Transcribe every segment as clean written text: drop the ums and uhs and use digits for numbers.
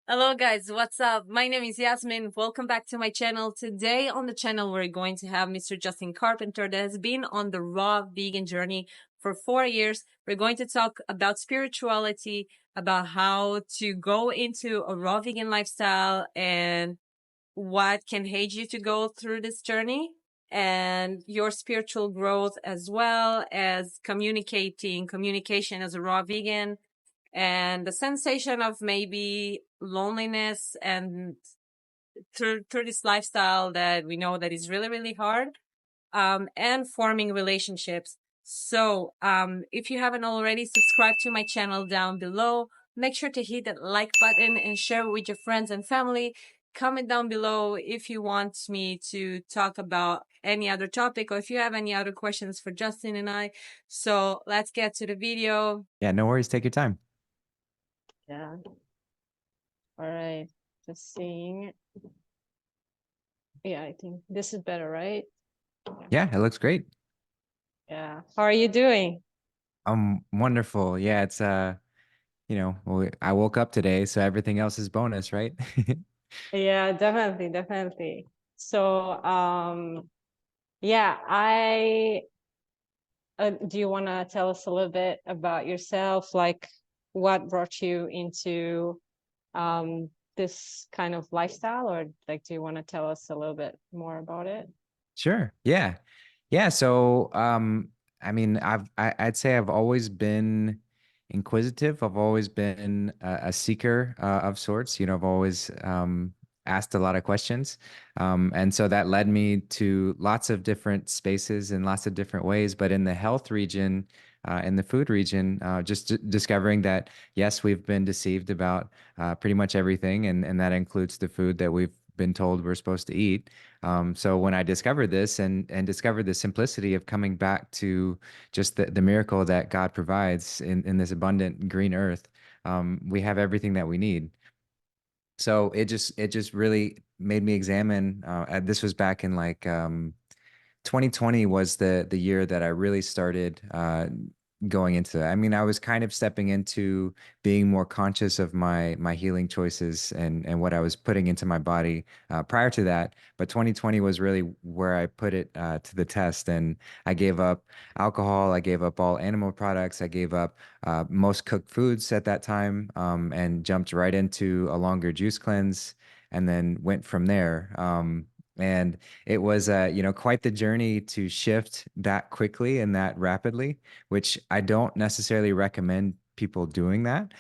Hello guys, what's up? My name is Yasmin. Welcome back to my channel. Today on the channel we're going to have Mr. Justin Carpenter that has been on the raw vegan journey for 4 years. We're going to talk about spirituality, about how to go into a raw vegan lifestyle and what can aid you to go through this journey and your spiritual growth as well as communication as a raw vegan and the sensation of maybe loneliness and through this lifestyle that we know that is really really hard, and forming relationships. So if you haven't already, subscribe to my channel down below. Make sure to hit that like button and share it with your friends and family. Comment down below if you want me to talk about any other topic or if you have any other questions for Justin and I. So let's get to the video. Yeah, no worries. Take your time. Yeah. All right. Just seeing. Yeah, I think this is better, right? Yeah, it looks great. Yeah. How are you doing? Wonderful. Yeah, it's I woke up today, so everything else is bonus, right? Yeah, definitely, definitely. So, yeah, do you want to tell us a little bit about yourself? Like, what brought you into this kind of lifestyle, or like, do you want to tell us a little bit more about it? Sure. Yeah. Yeah, so I mean, I'd say I've always been inquisitive. I've always been a seeker of sorts. I've always asked a lot of questions. And so that led me to lots of different spaces in lots of different ways. But in the health region, in the food region, just discovering that, yes, we've been deceived about pretty much everything, and that includes the food that we've been told we're supposed to eat. So when I discovered this and discovered the simplicity of coming back to just the miracle that God provides in this abundant green earth, we have everything that we need. So it just really made me examine. This was back in 2020 was the year that I really started going into that. I mean, I was kind of stepping into being more conscious of my healing choices and what I was putting into my body prior to that. But 2020 was really where I put it to the test, and I gave up alcohol. I gave up all animal products. I gave up most cooked foods at that time, and jumped right into a longer juice cleanse, and then went from there. And it was, quite the journey to shift that quickly and that rapidly, which I don't necessarily recommend people doing that.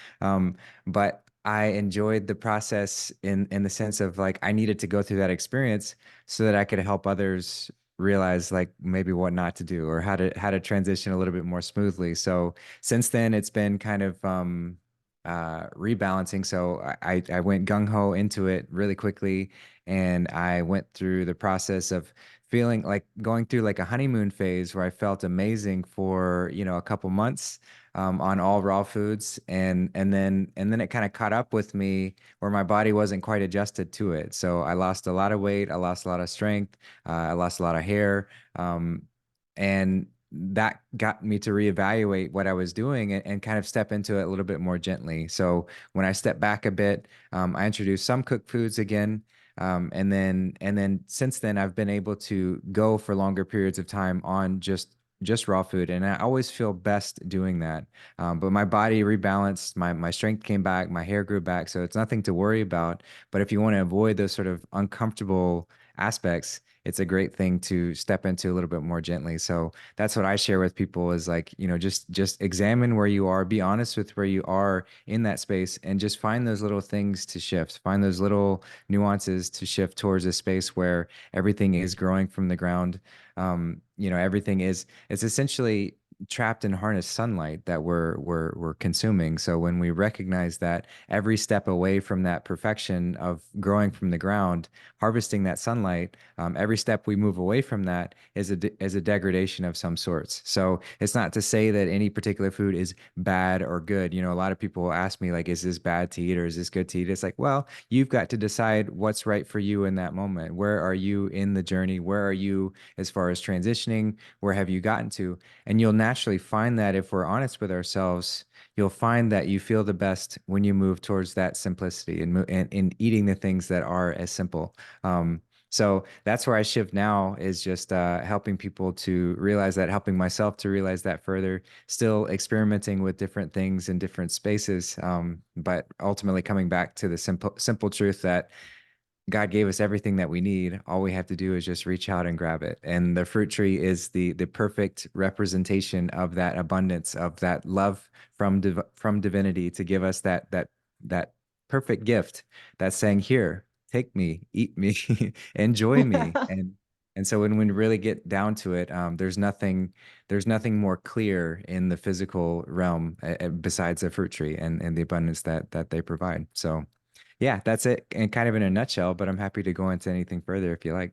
But I enjoyed the process in the sense of like I needed to go through that experience so that I could help others realize like maybe what not to do or how to transition a little bit more smoothly. So since then, it's been kind of rebalancing. So I went gung ho into it really quickly, and I went through the process of feeling like going through like a honeymoon phase where I felt amazing for, a couple months on all raw foods, and then it kind of caught up with me where my body wasn't quite adjusted to it. So I lost a lot of weight, I lost a lot of strength, I lost a lot of hair, and that got me to reevaluate what I was doing and kind of step into it a little bit more gently. So when I stepped back a bit, I introduced some cooked foods again. And then since then I've been able to go for longer periods of time on just raw food, and I always feel best doing that. But my body rebalanced, my strength came back, my hair grew back, so it's nothing to worry about. But if you want to avoid those sort of uncomfortable aspects, it's a great thing to step into a little bit more gently. So that's what I share with people is like, just examine where you are, be honest with where you are in that space, and just find those little things to shift, find those little nuances to shift towards a space where everything is growing from the ground. Everything is, it's essentially trapped in harnessed sunlight that we're consuming. So when we recognize that every step away from that perfection of growing from the ground, harvesting that sunlight, every step we move away from that is a degradation of some sorts. So it's not to say that any particular food is bad or good. A lot of people ask me like, is this bad to eat or is this good to eat? It's like, well, you've got to decide what's right for you in that moment. Where are you in the journey? Where are you as far as transitioning? Where have you gotten to? And you'll naturally find that if we're honest with ourselves, you'll find that you feel the best when you move towards that simplicity and eating the things that are as simple. So that's where I shift now, is just helping people to realize that, helping myself to realize that further, still experimenting with different things in different spaces, but ultimately coming back to the simple truth that God gave us everything that we need. All we have to do is just reach out and grab it. And the fruit tree is the perfect representation of that abundance, of that love from divinity to give us that perfect gift that's saying, "Here, take me, eat me, enjoy me." And so when we really get down to it, there's nothing more clear in the physical realm, besides the fruit tree and the abundance that they provide. So yeah, that's it, and kind of in a nutshell, but I'm happy to go into anything further if you like.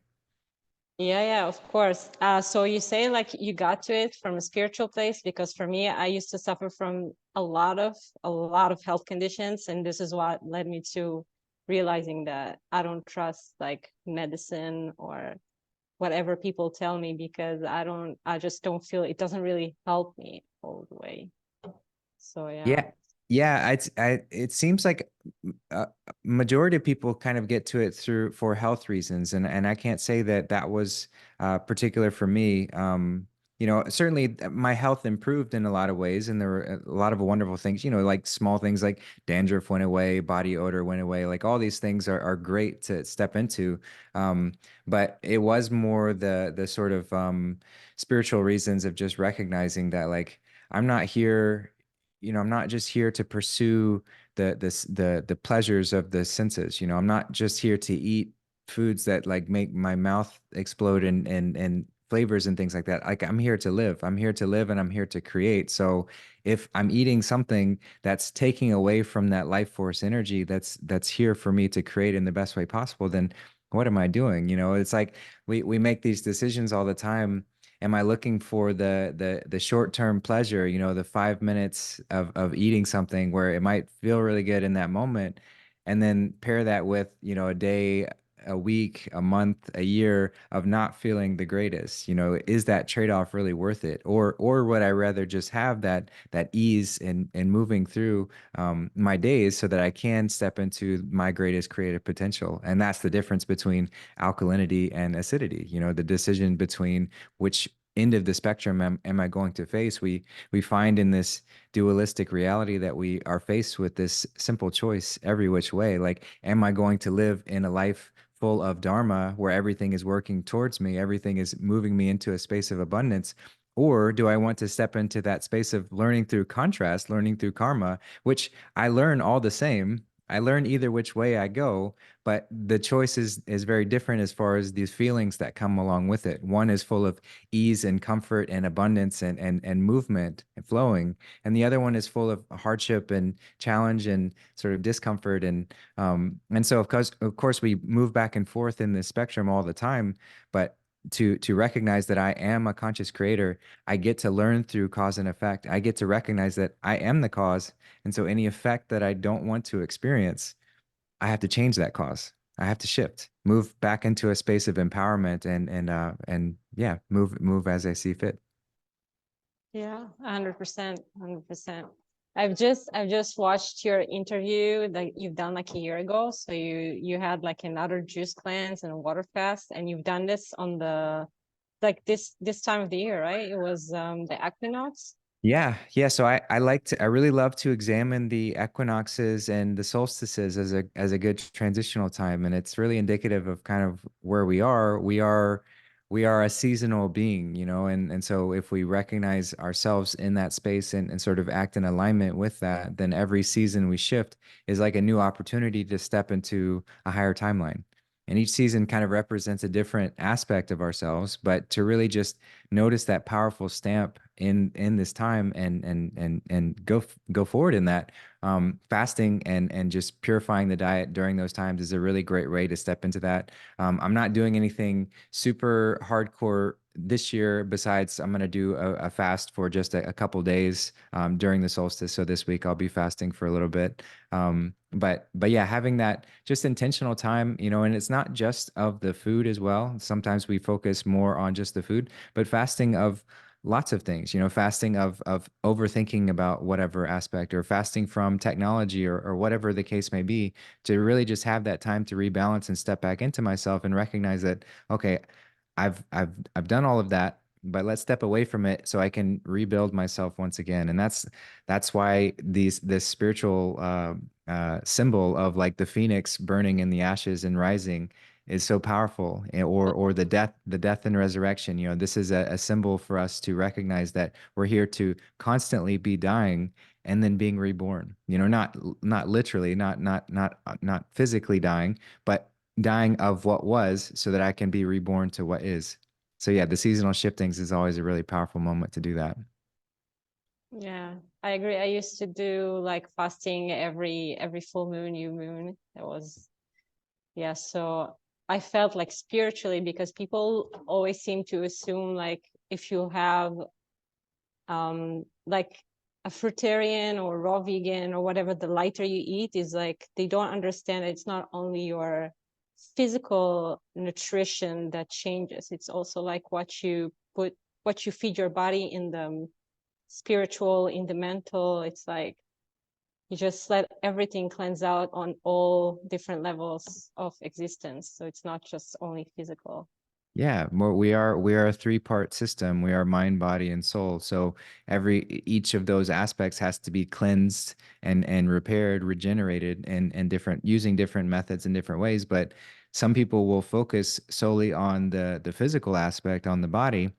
Yeah, yeah, of course. So you say like you got to it from a spiritual place, because for me, I used to suffer from a lot of health conditions, and this is what led me to realizing that I don't trust like medicine or whatever people tell me, because I just don't feel it doesn't really help me all the way. So yeah. Yeah. Yeah, it seems like majority of people kind of get to it through for health reasons, and I can't say that that was particular for me. Certainly my health improved in a lot of ways, and there were a lot of wonderful things. Like small things like dandruff went away, body odor went away. Like all these things are great to step into, um, but it was more the sort of spiritual reasons of just recognizing that like I'm not here. I'm not just here to pursue the pleasures of the senses. I'm not just here to eat foods that like make my mouth explode and flavors and things like that. Like I'm here to live. I'm here to live and I'm here to create. So if I'm eating something that's taking away from that life force energy that's here for me to create in the best way possible, then what am I doing? It's like we make these decisions all the time. Am I looking for the short-term pleasure, the 5 minutes of eating something where it might feel really good in that moment, and then pair that with, a day, a week, a month, a year of not feeling the greatest? Is that trade-off really worth it? Or would I rather just have that ease in moving through my days so that I can step into my greatest creative potential? And that's the difference between alkalinity and acidity, the decision between which end of the spectrum am I going to face. We find in this dualistic reality that we are faced with this simple choice every which way. Like, am I going to live in a life full of dharma where everything is working towards me, everything is moving me into a space of abundance? Or do I want to step into that space of learning through contrast, learning through karma, which I learn all the same. I learn either which way I go, but the choice is very different as far as these feelings that come along with it. One is full of ease and comfort and abundance and movement and flowing, and the other one is full of hardship and challenge and sort of discomfort, and so of course we move back and forth in this spectrum all the time. But to recognize that I am a conscious creator, I get to learn through cause and effect. I get to recognize that I am the cause, and so any effect that I don't want to experience, I have to change that cause. I have to shift, move back into a space of empowerment and yeah, move as I see fit. Yeah, 100%, 100%. I've just watched your interview that you've done like a year ago. So you had like another juice cleanse and a water fast, and you've done this on the like this time of the year, right? It was the equinox. Yeah, yeah. So I really love to examine the equinoxes and the solstices as a good transitional time, and it's really indicative of kind of where we are. We are a seasonal being, and so if we recognize ourselves in that space and sort of act in alignment with that, then every season we shift is like a new opportunity to step into a higher timeline. And each season kind of represents a different aspect of ourselves, but to really just notice that powerful stamp in this time and go forward in that, fasting and just purifying the diet during those times is a really great way to step into that. I'm not doing anything super hardcore this year, besides I'm going to do a fast for just a couple days during the solstice. So this week I'll be fasting for a little bit. But yeah, having that just intentional time, and it's not just of the food as well. Sometimes we focus more on just the food, but fasting of lots of things, fasting of overthinking about whatever aspect, or fasting from technology, or whatever the case may be, to really just have that time to rebalance and step back into myself and recognize that, okay, I've done all of that, but let's step away from it so I can rebuild myself once again. And that's why this spiritual symbol of like the phoenix burning in the ashes and rising is so powerful, or the death and resurrection. This is a symbol for us to recognize that we're here to constantly be dying and then being reborn. Not literally, not physically dying, but dying of what was so that I can be reborn to what is. So yeah, the seasonal shiftings is always a really powerful moment to do that. Yeah, I agree. I used to do like fasting every full moon, new moon. That was, yeah, so I felt like spiritually, because people always seem to assume like if you have like a fruitarian or raw vegan or whatever, the lighter you eat is like, they don't understand it's not only your physical nutrition that changes, it's also like what you feed your body in the spiritual, in the mental. It's like you just let everything cleanse out on all different levels of existence, so it's not just only physical. Yeah, more we are a three-part system. We are mind, body, and soul. So each of those aspects has to be cleansed and repaired, regenerated, and different, using different methods in different ways. But some people will focus solely on the physical aspect, on the body.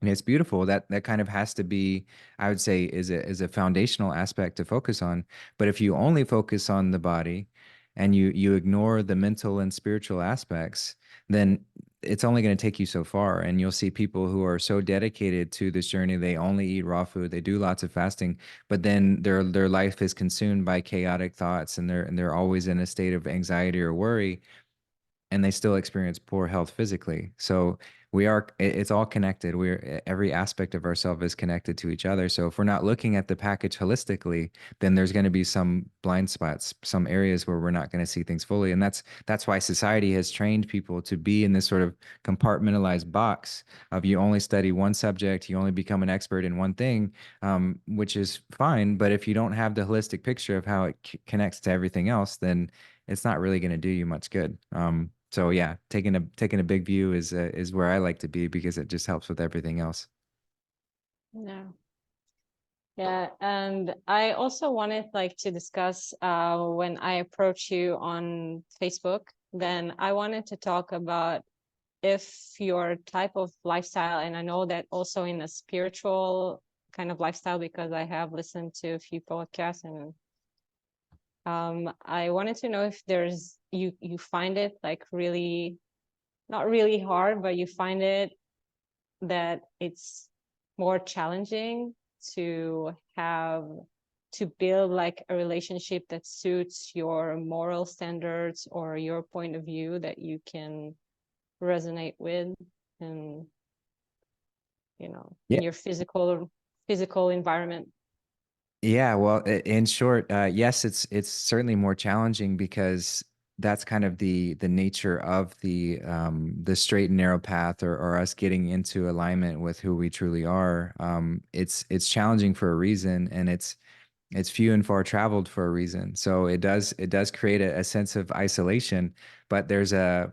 And it's beautiful. That kind of has to be, I would say, is a foundational aspect to focus on. But if you only focus on the body and you ignore the mental and spiritual aspects, then it's only going to take you so far. And you'll see people who are so dedicated to this journey, they only eat raw food, they do lots of fasting, but then their life is consumed by chaotic thoughts, and they're always in a state of anxiety or worry, and they still experience poor health physically. So it's all connected. Every aspect of ourselves is connected to each other. So if we're not looking at the package holistically, then there's going to be some blind spots, some areas where we're not going to see things fully. And that's why society has trained people to be in this sort of compartmentalized box of, you only study one subject, you only become an expert in one thing, which is fine. But if you don't have the holistic picture of how it connects to everything else, then it's not really going to do you much good. So yeah, taking a big view is where I like to be, because it just helps with everything else. Yeah. Yeah, and I also wanted like to discuss when I approach you on Facebook, then I wanted to talk about if your type of lifestyle, and I know that also in a spiritual kind of lifestyle, because I have listened to a few podcasts, and I wanted to know if you find it like really, not really hard, but you find it that it's more challenging to have to build like a relationship that suits your moral standards or your point of view that you can resonate with, and in Yeah. your physical environment. Yeah, well, in short, yes, it's certainly more challenging, because that's kind of the nature of the straight and narrow path, or us getting into alignment with who we truly are. It's challenging for a reason, and it's few and far traveled for a reason. So it does create a sense of isolation, but there's a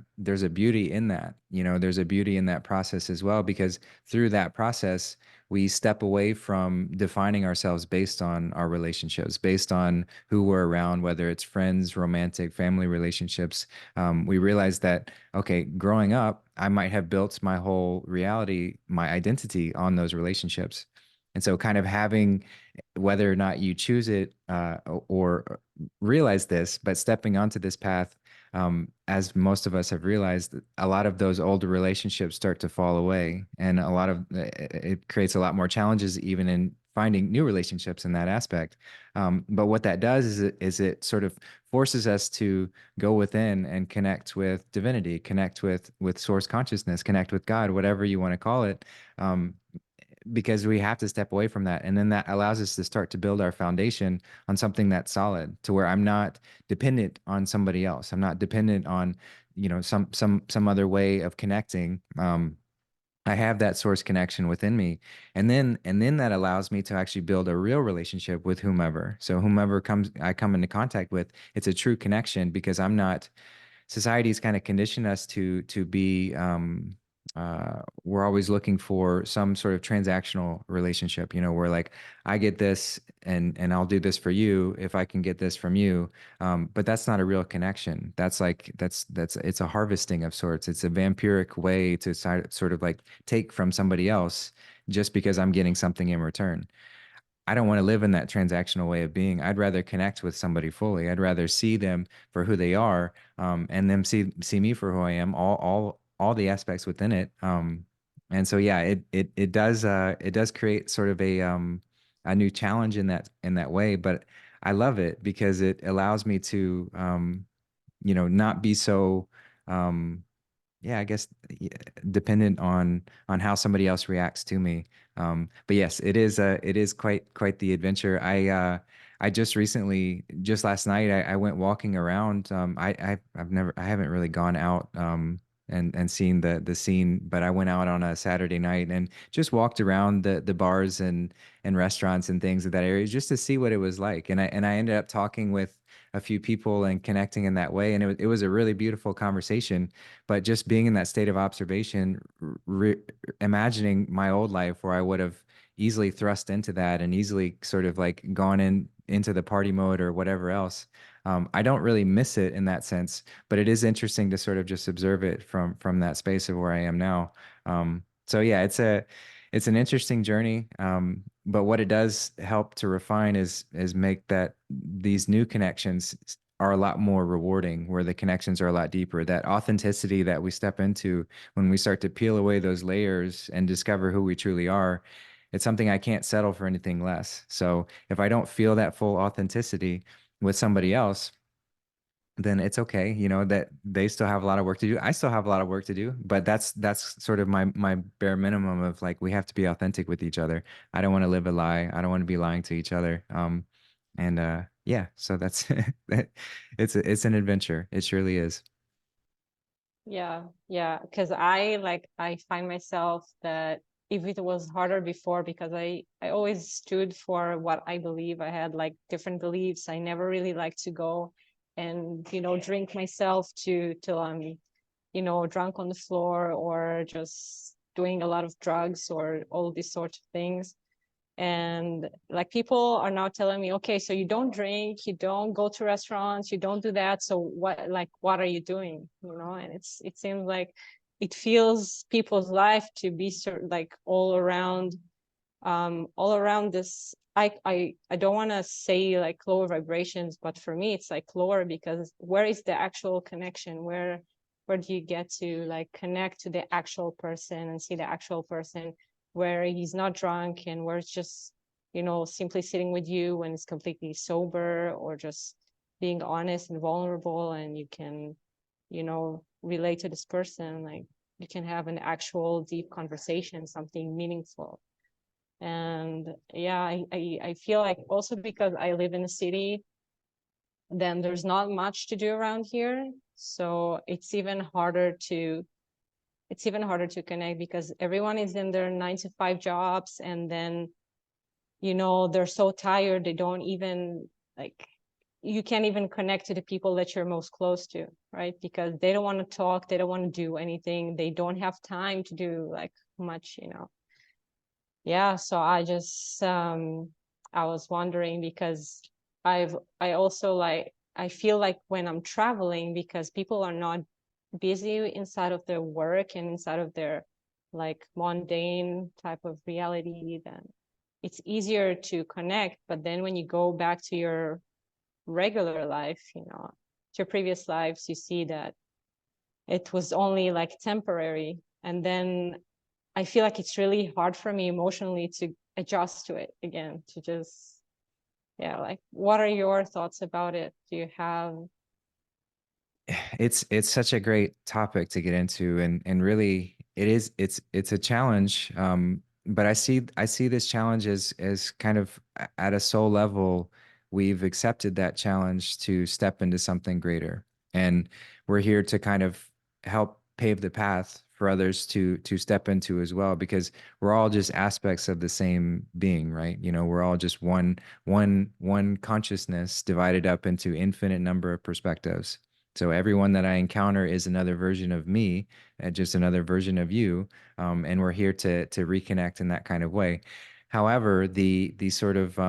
beauty in that. There's a beauty in that process as well, because through that process, we step away from defining ourselves based on our relationships, based on who we're around, whether it's friends, romantic, family relationships. We realize that, okay, growing up, I might have built my whole reality, my identity on those relationships. And so kind of having, whether or not you choose it, or realize this, but stepping onto this path, as most of us have realized, a lot of those older relationships start to fall away, and it creates a lot more challenges even in finding new relationships in that aspect. But what that does is it sort of forces us to go within and connect with divinity, connect with source consciousness, connect with God, whatever you want to call it. Because we have to step away from that, and then that allows us to start to build our foundation on something that's solid, to where I'm not dependent on somebody else, I'm not dependent on some other way of connecting. I have that source connection within me. And then that allows me to actually build a real relationship with whomever. So whomever comes I come into contact with, it's a true connection because I'm not society's kind of conditioned us to be we're always looking for some sort of transactional relationship, where like I get this and I'll do this for you if I can get this from you. But that's not a real connection. That's like that's it's a harvesting of sorts. It's a vampiric way to sort of like take from somebody else just because I'm getting something in return. I don't want to live in that transactional way of being. I'd rather connect with somebody fully. I'd rather see them for who they are, and them see me for who I am, all the aspects within it. And so yeah, it does create sort of a new challenge in that way. But I love it because it allows me to not be so yeah, I guess yeah, dependent on how somebody else reacts to me. But yes, it is quite the adventure. I just recently, just last night, I went walking around. I haven't really gone out and seen the scene, but I went out on a Saturday night and just walked around the bars and restaurants and things of that area just to see what it was like. And I ended up talking with a few people and connecting in that way, and it was a really beautiful conversation. But just being in that state of observation, imagining my old life where I would have easily thrust into that and easily sort of like gone into the party mode or whatever else. I don't really miss it in that sense, but it is interesting to sort of just observe it from that space of where I am now. So yeah, it's an interesting journey. But what it does help to refine is make that these new connections are a lot more rewarding, where the connections are a lot deeper. That authenticity that we step into when we start to peel away those layers and discover who we truly are, it's something I can't settle for anything less. So if I don't feel that full authenticity with somebody else, then it's okay, that they still have a lot of work to do. I still have a lot of work to do, but that's sort of my bare minimum of like we have to be authentic with each other. I don't want to live a lie. I don't want to be lying to each other. And yeah, so that's it's an adventure. It surely is. Yeah, yeah, because I find myself that if it was harder before, because I always stood for what I believe. I had like different beliefs. I never really liked to go and drink myself to till I'm drunk on the floor, or just doing a lot of drugs or all these sorts of things. And like people are now telling me, okay, so you don't drink, you don't go to restaurants, you don't do that, so what are you doing, and it seems like it feels people's life to be sort of like all around this. I don't want to say like lower vibrations, but for me it's like lower, because where is the actual connection? Where do you get to like connect to the actual person and see the actual person, where he's not drunk and where it's just simply sitting with you when it's completely sober, or just being honest and vulnerable, and you can relate to this person, like you can have an actual deep conversation, something meaningful. And yeah, I feel like also because I live in a city, then there's not much to do around here, so it's even harder to connect, because everyone is in their 9 to 5 jobs, and then they're so tired they don't even like you can't even connect to the people that you're most close to, right? Because they don't want to talk, they don't want to do anything, they don't have time to do like much. Yeah, so I was wondering, because I also like I feel like when I'm traveling, because people are not busy inside of their work and inside of their like mundane type of reality, then it's easier to connect. But then when you go back to your regular life, to your previous lives, you see that it was only like temporary. And then I feel like it's really hard for me emotionally to adjust to it again, to just, yeah, like, what are your thoughts about it? Do you have, It's such a great topic to get into, and really it's a challenge. But I see this challenge as kind of at a soul level, we've accepted that challenge to step into something greater, and we're here to kind of help pave the path for others to step into as well, because we're all just aspects of the same being, right? You know, we're all just one consciousness divided up into infinite number of perspectives. So everyone that I encounter is another version of me, just another version of you, and we're here to reconnect in that kind of way. However, the sort of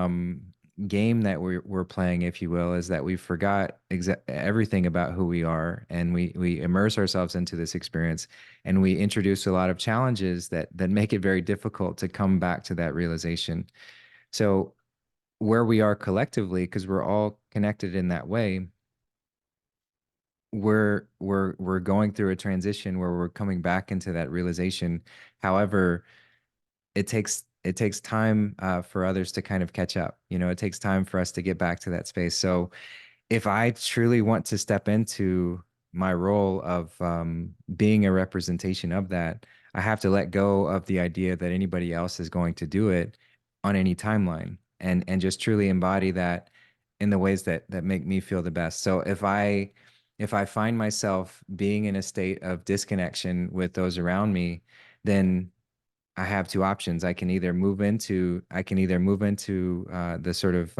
game that we're playing, if you will, is that we forgot everything about who we are, and we immerse ourselves into this experience, and we introduce a lot of challenges that make it very difficult to come back to that realization. So where we are collectively, because we're all connected in that way, we're going through a transition where we're coming back into that realization. However, it takes time for others to kind of catch up. You know, it takes time for us to get back to that space. So if I truly want to step into my role of being a representation of that, I have to let go of the idea that anybody else is going to do it on any timeline, and just truly embody that in the ways that make me feel the best. So if I find myself being in a state of disconnection with those around me, then I have two options. I can either move into the sort of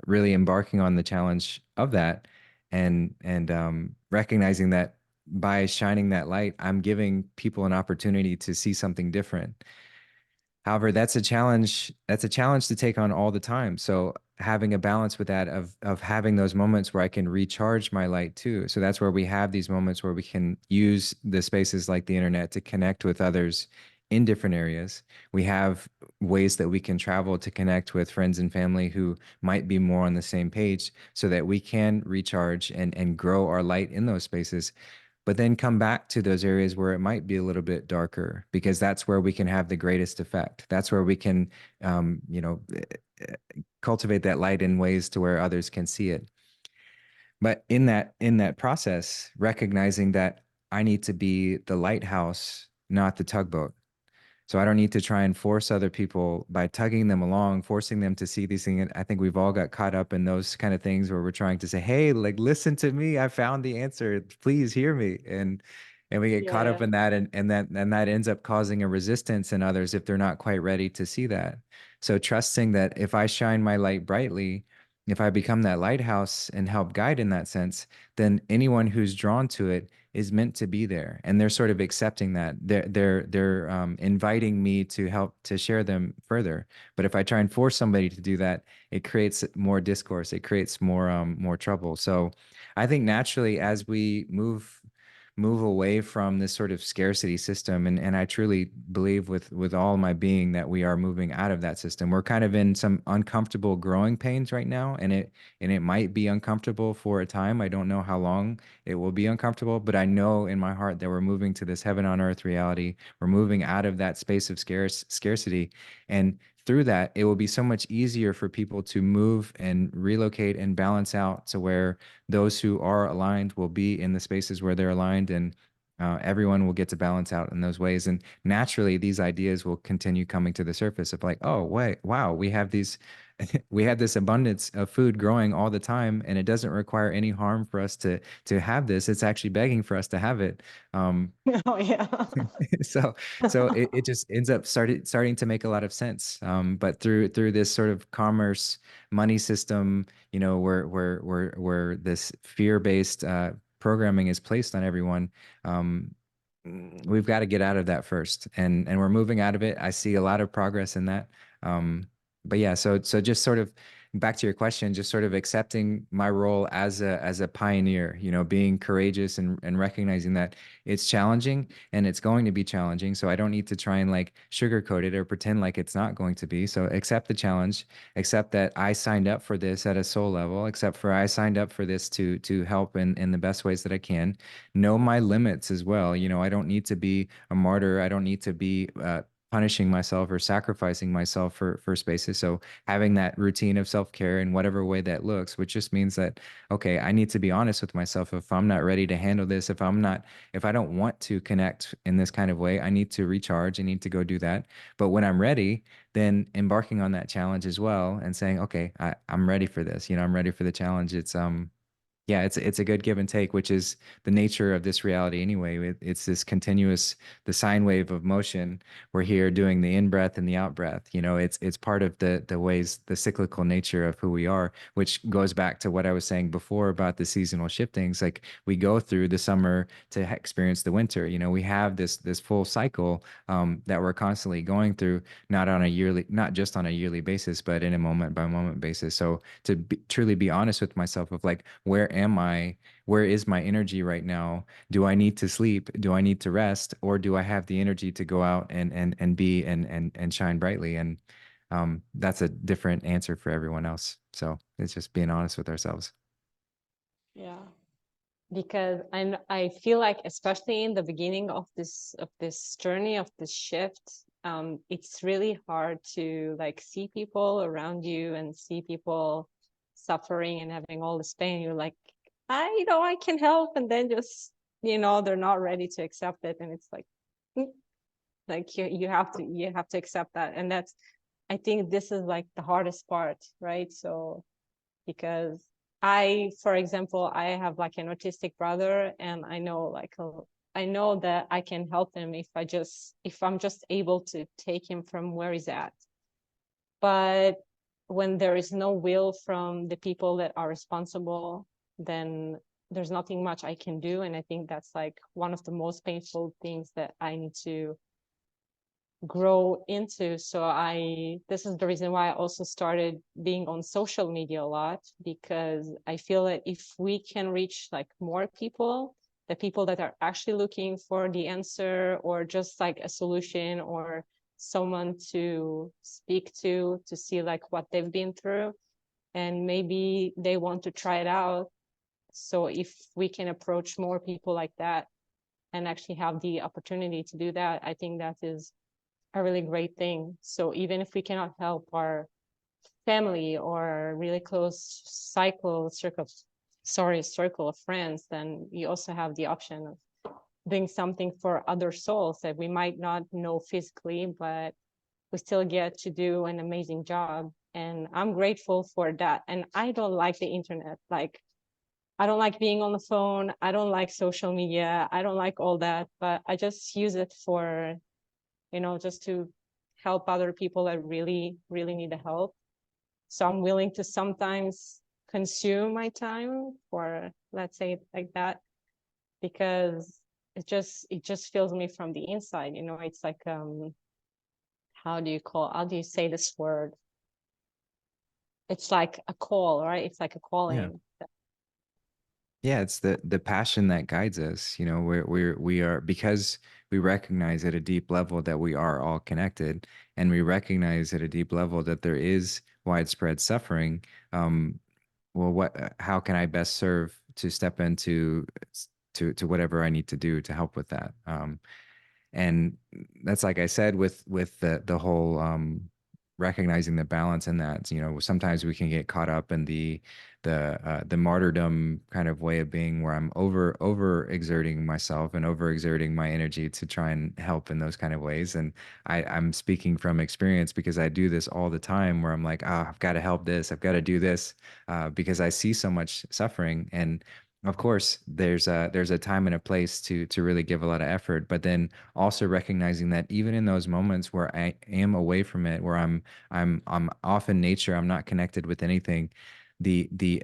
really embarking on the challenge of that, and recognizing that by shining that light, I'm giving people an opportunity to see something different. However, that's a challenge to take on all the time. So having a balance with that, of having those moments where I can recharge my light too. So that's where we have these moments where we can use the spaces like the internet to connect with others in different areas. We have ways that we can travel to connect with friends and family who might be more on the same page, so that we can recharge and grow our light in those spaces, but then come back to those areas where it might be a little bit darker, because that's where we can have the greatest effect. That's where we can, cultivate that light in ways to where others can see it. But in that process, recognizing that I need to be the lighthouse, not the tugboat. So I don't need to try and force other people by tugging them along, forcing them to see these things. And I think we've all got caught up in those kind of things where we're trying to say, "Hey, like listen to me. I found the answer. Please hear me." And we get caught up Yeah. in that, and that ends up causing a resistance in others if they're not quite ready to see that. So trusting that if I shine my light brightly, if I become that lighthouse and help guide in that sense, then anyone who's drawn to it is meant to be there, and they're sort of accepting that they're inviting me to help to share them further. But if I try and force somebody to do that, it creates more discourse, it creates more trouble. So I think naturally, as we move away from this sort of scarcity system, and I truly believe with all my being that we are moving out of that system. We're kind of in some uncomfortable growing pains right now, and it might be uncomfortable for a time. I don't know how long it will be uncomfortable, but I know in my heart that we're moving to this heaven on earth reality. We're moving out of that space of scarcity, and through that, it will be so much easier for people to move and relocate and balance out to where those who are aligned will be in the spaces where they're aligned, and everyone will get to balance out in those ways. And naturally, these ideas will continue coming to the surface of like, oh, wait, wow, we have these, we have this abundance of food growing all the time, and it doesn't require any harm for us to have this. It's actually begging for us to have it. Um, Oh yeah. so it just ends up starting to make a lot of sense. But through this sort of commerce money system, where this fear-based programming is placed on everyone, um, we've got to get out of that first, and we're moving out of it. I see a lot of progress in that. Um, but yeah, so just sort of back to your question, just sort of accepting my role as a pioneer, being courageous, and recognizing that it's challenging, and it's going to be challenging. So I don't need to try and like sugarcoat it or pretend like it's not going to be. So accept the challenge, accept that I signed up for this at a soul level, except for I signed up for this to help in the best ways that I can. Know my limits as well. I don't need to be a martyr. I don't need to be punishing myself or sacrificing myself for spaces. So having that routine of self-care in whatever way that looks, which just means that, okay, I need to be honest with myself. If I'm not ready to handle this, if I don't want to connect in this kind of way, I need to recharge. I need to go do that. But when I'm ready, then embarking on that challenge as well and saying, okay, I'm ready for this. I'm ready for the challenge. Yeah, it's a good give and take, which is the nature of this reality anyway. It's this continuous, the sine wave of motion. We're here doing the in breath and the out breath. You know, it's part of the ways, the cyclical nature of who we are, which goes back to what I was saying before about the seasonal shiftings. Like we go through the summer to experience the winter. You know, we have this full cycle that we're constantly going through, not on a yearly, not just on a yearly basis, but in a moment by moment basis. So to truly be honest with myself of like, where am I? Where is my energy right now? Do I need to sleep? Do I need to rest? Or do I have the energy to go out and be and shine brightly? And that's a different answer for everyone else. So it's just being honest with ourselves. Yeah. Because I feel like, especially in the beginning of this journey, of this shift, it's really hard to like see people around you and see people suffering and having all this pain. You're like, I know I can help, and then just, they're not ready to accept it, and it's like, mm, like you have to accept that, and that's, I think this is like the hardest part, right? So because for example, I have like an autistic brother, and I know I know that I can help him if I'm just able to take him from where he's at. But when there is no will from the people that are responsible, then there's nothing much I can do. And I think that's like one of the most painful things that I need to grow into. So this is the reason why I also started being on social media a lot, because I feel that if we can reach like more people, the people that are actually looking for the answer, or just like a solution, or someone to speak to see like what they've been through, and maybe they want to try it out. So if we can approach more people like that and actually have the opportunity to do that, I think that is a really great thing. So even if we cannot help our family or a really close circle of friends, then we also have the option of doing something for other souls that we might not know physically, but we still get to do an amazing job. And I'm grateful for that. And I don't like the internet. Like, I don't like being on the phone. I don't like social media. I don't like all that, but I just use it for, just to help other people that really, really need the help. So I'm willing to sometimes consume my time for, let's say it like that, because it just fills me from the inside. It's like, how do you say this word? It's like a call, right? It's like a Yeah. calling. Yeah, it's the passion that guides us. You know, we are, because we recognize at a deep level that we are all connected, and we recognize at a deep level that there is widespread suffering. Um, well, how can I best serve to step into to whatever I need to do to help with that? And that's, like I said, with the whole recognizing the balance in that. You know, sometimes we can get caught up in the martyrdom kind of way of being, where I'm over exerting myself and over exerting my energy to try and help in those kind of ways. And I'm speaking from experience, because I do this all the time, where I'm like, oh, I've got to help this, I've got to do this, because I see so much suffering. And of course, there's a time and a place to really give a lot of effort, but then also recognizing that even in those moments where I am away from it, where I'm off in nature, I'm not connected with anything, the the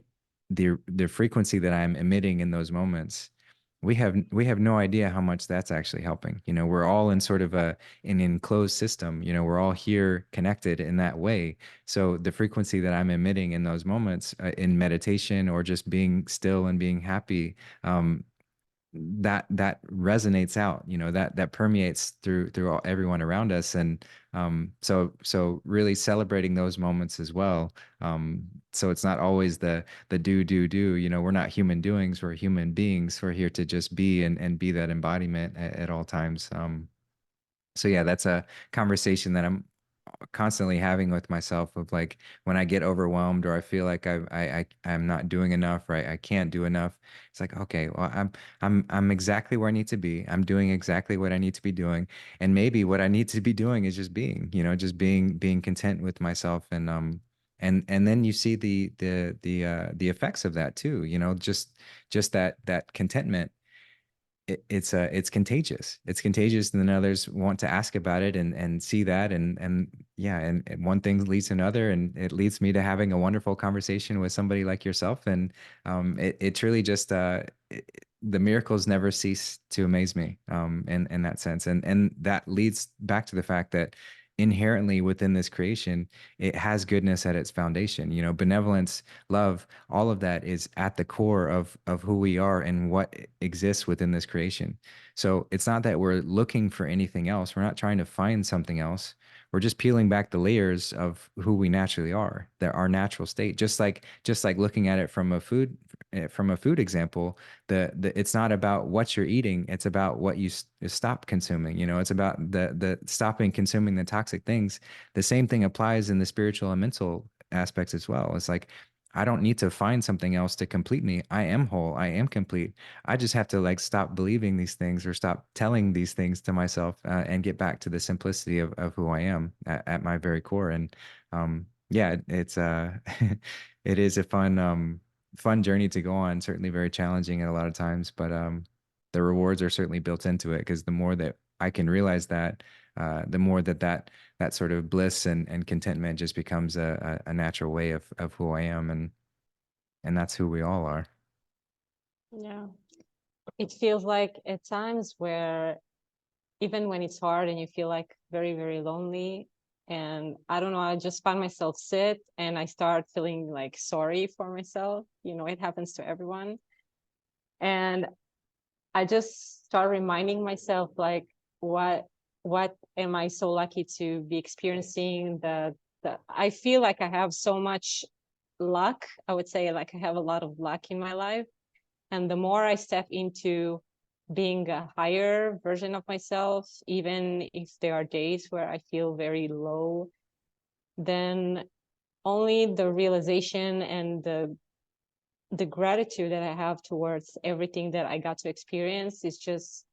the frequency that I'm emitting in those moments, we have no idea how much that's actually helping. You know, we're all in sort of an enclosed system. You know, we're all here connected in that way. So the frequency that I'm emitting in those moments, in meditation or just being still and being happy, that resonates out, you know, that permeates through everyone around us. And so really celebrating those moments as well. So it's not always the do, you know, we're not human doings, we're human beings. We're here to just be and be that embodiment at all times. So yeah, that's a conversation that I'm constantly having with myself, of like, when I get overwhelmed, or I feel like I'm not doing enough, or I can't do enough. It's like, okay, well, I'm exactly where I need to be. I'm doing exactly what I need to be doing. And maybe what I need to be doing is just being, you know, just being content with myself, And then you see the effects of that too, you know, just that contentment. It's contagious. It's contagious, and then others want to ask about it and see that, and yeah, and one thing leads to another, and it leads me to having a wonderful conversation with somebody like yourself, and it truly just the miracles never cease to amaze me, in that sense, and that leads back to the fact that inherently within this creation, it has goodness at its foundation. You know, benevolence, love, all of that is at the core of who we are and what exists within this creation. So it's not that we're looking for anything else. We're not trying to find something else. We're just peeling back the layers of who we naturally are, that our natural state. Just like looking at it from a food example, the it's not about what you're eating, it's about what you stop consuming. You know, it's about the stopping consuming the toxic things. The same thing applies in the spiritual and mental aspects as well. It's like I don't need to find something else to complete me. I am whole. I am complete. I just have to like stop believing these things or stop telling these things to myself, and get back to the simplicity of who I am at my very core. And yeah, it's it is a fun journey to go on. Certainly very challenging at a lot of times, but the rewards are certainly built into it, because the more that I can realize that, the more that sort of bliss and contentment just becomes a natural way of who I am, and that's who we all are. Yeah. It feels like at times where even when it's hard and you feel like very, very lonely, and I don't know, I just find myself sit and I start feeling like sorry for myself. You know, it happens to everyone. And I just start reminding myself like what what am I so lucky to be experiencing. The I feel like I have so much luck. I would say like I have a lot of luck in my life. And the more I step into being a higher version of myself, even if there are days where I feel very low, then only the realization and the gratitude that I have towards everything that I got to experience is just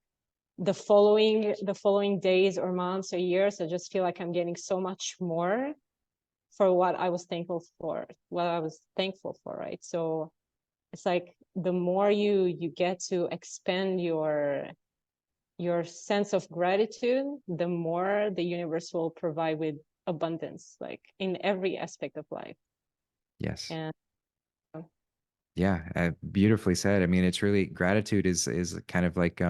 the following days or months or years. I just feel like I'm getting so much more for what I was thankful for, right? So it's like the more you get to expand your sense of gratitude, the more the universe will provide with abundance, like in every aspect of life. Yes. And Yeah, beautifully said. I mean, it's really gratitude is kind of like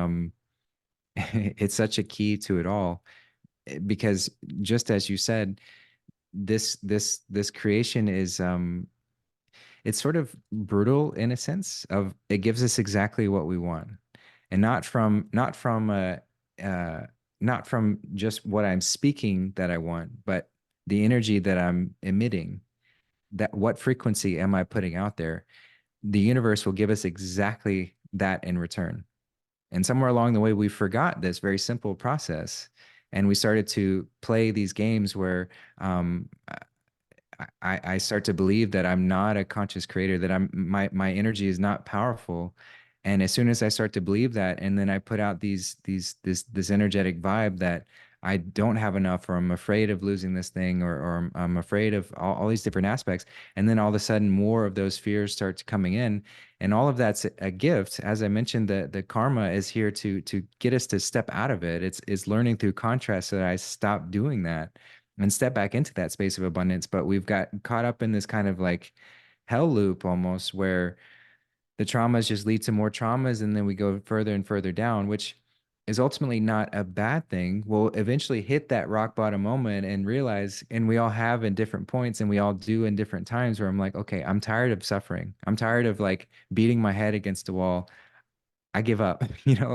it's such a key to it all, because just as you said, this creation is it's sort of brutal in a sense of it gives us exactly what we want, and uh not from just what I'm speaking that I want, but the energy that I'm emitting, that what frequency am I putting out there? The universe will give us exactly that in return. And somewhere along the way, we forgot this very simple process. And we started to play these games where I start to believe that I'm not a conscious creator, that my energy is not powerful. And as soon as I start to believe that, and then I put out this energetic vibe that I don't have enough, or I'm afraid of losing this thing, or I'm afraid of all these different aspects. And then all of a sudden more of those fears start coming in. And all of that's a gift. As I mentioned, the karma is here to get us to step out of it. It's learning through contrast so that I stop doing that and step back into that space of abundance. But we've got caught up in this kind of like hell loop almost, where the traumas just lead to more traumas, and then we go further and further down, which is ultimately not a bad thing. We'll eventually hit that rock bottom moment and realize, and we all have in different points, and we all do in different times, where I'm like, okay, I'm tired of suffering. I'm tired of like beating my head against the wall. I give up,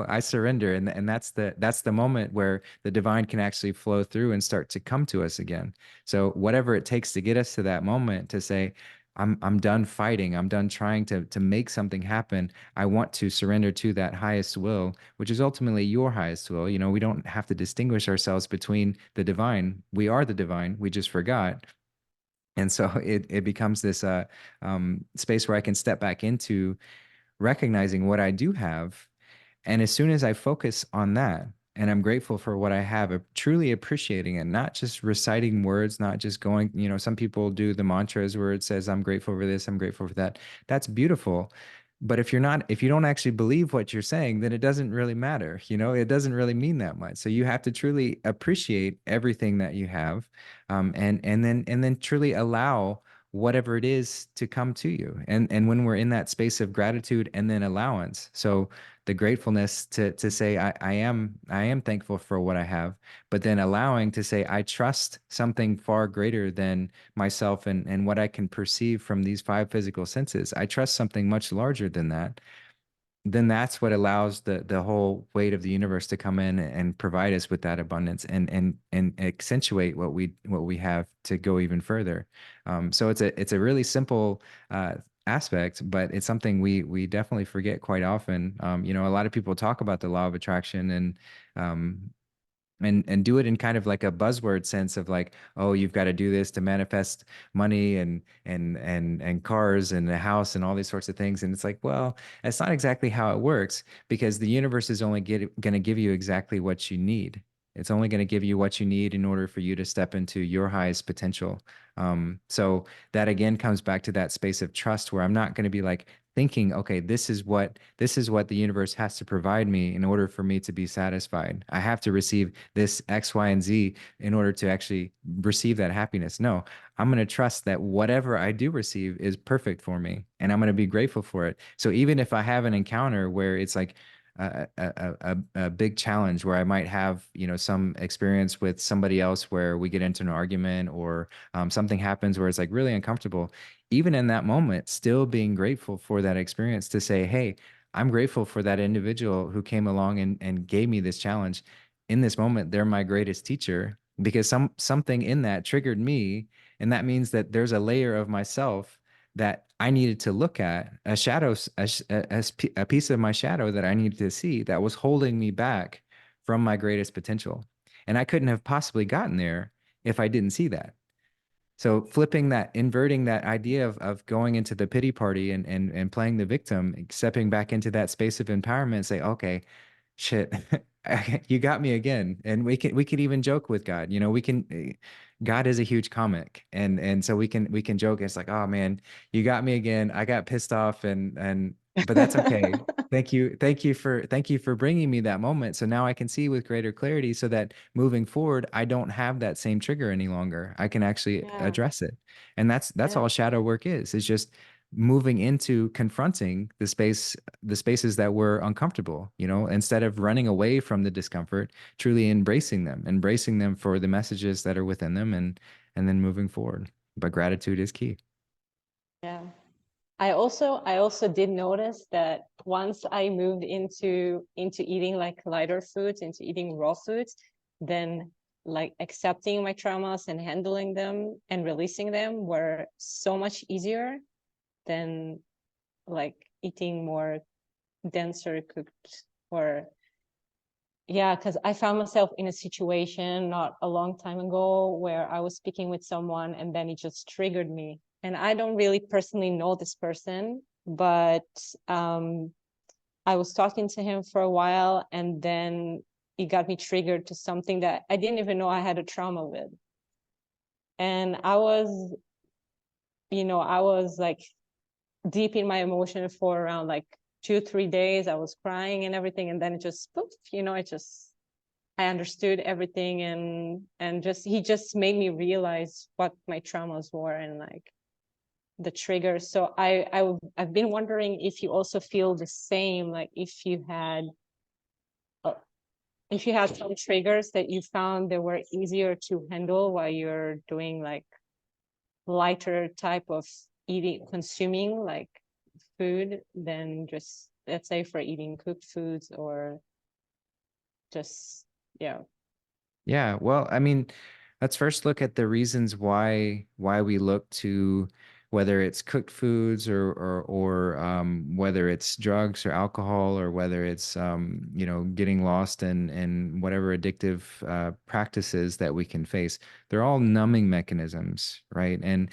I surrender. And that's the moment where the divine can actually flow through and start to come to us again. So whatever it takes to get us to that moment to say, I'm done fighting. I'm done trying to make something happen. I want to surrender to that highest will, which is ultimately your highest will. We don't have to distinguish ourselves between the divine. We are the divine. We just forgot. And so it becomes this space where I can step back into recognizing what I do have. And as soon as I focus on that, and I'm grateful for what I have, truly appreciating it, not just reciting words, not just going, some people do the mantras where it says, I'm grateful for this, I'm grateful for that. That's beautiful. But if you don't actually believe what you're saying, then it doesn't really matter. It doesn't really mean that much. So you have to truly appreciate everything that you have, and then truly allow whatever it is to come to you. And when we're in that space of gratitude and then allowance, so the gratefulness to say I am thankful for what I have, but then allowing to say I trust something far greater than myself and what I can perceive from these five physical senses. I trust something much larger than that. Then that's what allows the whole weight of the universe to come in and provide us with that abundance and accentuate what we have to go even further. So it's a really simple aspect, but it's something we definitely forget quite often. A lot of people talk about the law of attraction um, and do it in kind of like a buzzword sense of like, oh, you've got to do this to manifest money and cars and a house and all these sorts of things. And it's like, well, that's not exactly how it works, because the universe is only going to give you exactly what you need. It's only going to give you what you need in order for you to step into your highest potential. So that again comes back to that space of trust where I'm not going to be like thinking, okay, this is what the universe has to provide me in order for me to be satisfied. I have to receive this X, Y, and Z in order to actually receive that happiness. No, I'm going to trust that whatever I do receive is perfect for me, and I'm going to be grateful for it. So even if I have an encounter where it's like a big challenge, where I might have, some experience with somebody else where we get into an argument, or something happens where it's like really uncomfortable, even in that moment, still being grateful for that experience to say, hey, I'm grateful for that individual who came along and gave me this challenge. In this moment, they're my greatest teacher, because something in that triggered me. And that means that there's a layer of myself that I needed to look at, a shadow, a piece of my shadow that I needed to see that was holding me back from my greatest potential. And I couldn't have possibly gotten there if I didn't see that. So flipping that, inverting that idea of going into the pity party and playing the victim, stepping back into that space of empowerment, say, okay, shit, you got me again. And we can even joke with God. God is a huge comic, and so we can joke. It's like, oh man, you got me again. I got pissed off, but that's okay. Thank you for bringing me that moment. So now I can see with greater clarity, so that moving forward, I don't have that same trigger any longer. I can actually Yeah, address it, and that's yeah, all shadow work is. It's just moving into confronting the spaces that were uncomfortable, instead of running away from the discomfort, truly embracing them for the messages that are within them, and then moving forward. But gratitude is key. yeah. I also did notice that once I moved into eating like lighter foods, into eating raw foods, then like accepting my traumas and handling them and releasing them were so much easier than like eating more denser cooked. Or yeah, because I found myself in a situation not a long time ago where I was speaking with someone and then it just triggered me. And I don't really personally know this person, but I was talking to him for a while, and then it got me triggered to something that I didn't even know I had a trauma with. And I was like deep in my emotion for around like 2 3 days. I was crying and everything, and then it just poof, I understood everything, and just he just made me realize what my traumas were and like the triggers. So I've been wondering if you also feel the same, like uh, if you had some triggers that you found that were easier to handle while you're doing like lighter type of eating, consuming like food, than just, let's say, for eating cooked foods, or just, yeah. Yeah, well, I mean, let's first look at the reasons why we look to, whether it's cooked foods or whether it's drugs or alcohol, or whether it's getting lost in whatever addictive practices that we can face. They're all numbing mechanisms, right? And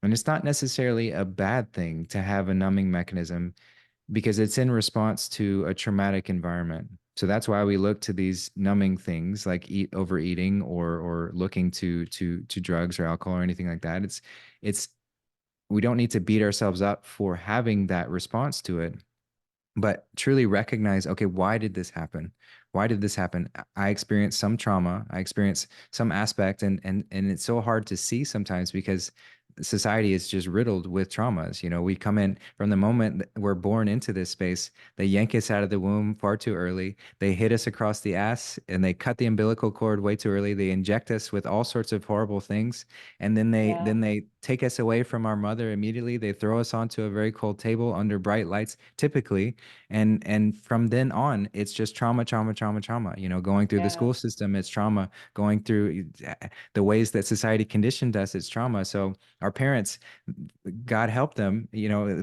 it's not necessarily a bad thing to have a numbing mechanism, because it's in response to a traumatic environment. So that's why we look to these numbing things like overeating or looking to drugs or alcohol or anything like that. It's we don't need to beat ourselves up for having that response to it, but truly recognize, okay, why did this happen? Why did this happen? I experienced some trauma. I experienced some aspect, and it's so hard to see sometimes because society is just riddled with traumas. You know, we come in from the moment that we're born into this space. They yank us out of the womb far too early. They hit us across the ass and they cut the umbilical cord way too early. They inject us with all sorts of horrible things, and Yeah. then they take us away from our mother immediately. They throw us onto a very cold table under bright lights, typically, and from then on it's just trauma, trauma, trauma, trauma. You know, going through the Yeah. school system, it's trauma. Going through the ways that society conditioned us, it's trauma. So our parents, God help them, you know,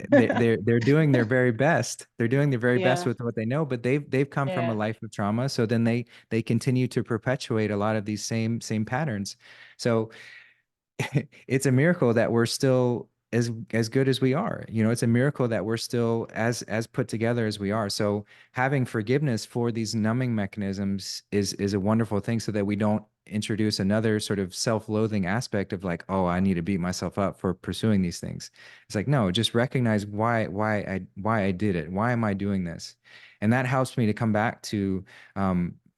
they're doing their very best. They're doing their very best Yeah. with what they know, but they've come from a Yeah. life of trauma. So then they continue to perpetuate a lot of these same patterns. So it's a miracle that we're still as good as we are. You know, it's a miracle that we're still as put together as we are. So having forgiveness for these numbing mechanisms is a wonderful thing, so that we don't introduce another sort of self-loathing aspect of like, oh, I need to beat myself up for pursuing these things. It's like, no, just recognize why I did it. Why am I doing this? And that helps me to come back to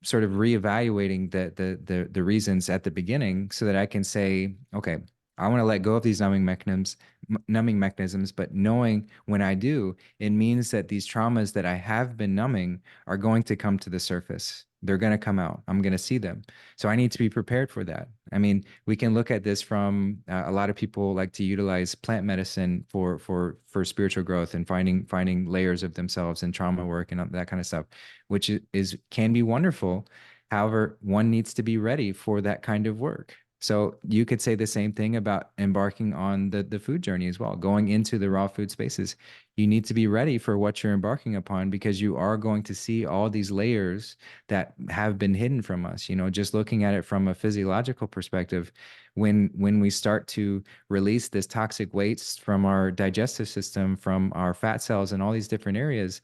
sort of reevaluating the reasons at the beginning, so that I can say, okay, I want to let go of these numbing mechanisms, but knowing when I do, it means that these traumas that I have been numbing are going to come to the surface. They're going to come out. I'm going to see them. So I need to be prepared for that. I mean, we can look at this from a lot of people like to utilize plant medicine for spiritual growth and finding layers of themselves and trauma work and that kind of stuff, which is can be wonderful. However, one needs to be ready for that kind of work. So you could say the same thing about embarking on the food journey as well, going into the raw food spaces. You need to be ready for what you're embarking upon, because you are going to see all these layers that have been hidden from us. You know, just looking at it from a physiological perspective, when we start to release this toxic waste from our digestive system, from our fat cells and all these different areas,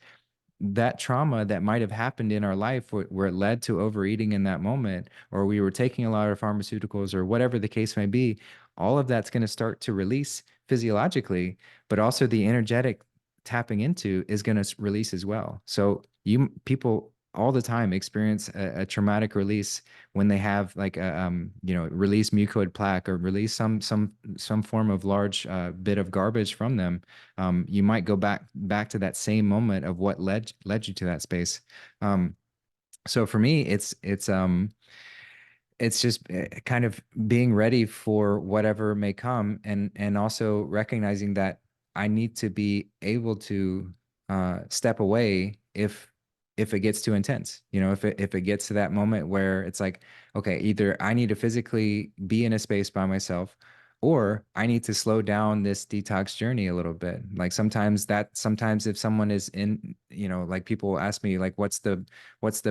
that trauma that might have happened in our life where it led to overeating in that moment, or we were taking a lot of pharmaceuticals or whatever the case may be, all of that's going to start to release physiologically, but also the energetic tapping into is going to release as well. So you people all the time experience a traumatic release when they have like a release mucoid plaque or release some form of large bit of garbage from them. You might go back to that same moment of what led you to that space. Um, so for me, it's just kind of being ready for whatever may come, and also recognizing that I need to be able to step away if it gets too intense. You know, if it gets to that moment where it's like, okay, either I need to physically be in a space by myself, or I need to slow down this detox journey a little bit. Like sometimes if someone is in, you know, like people ask me like, what's the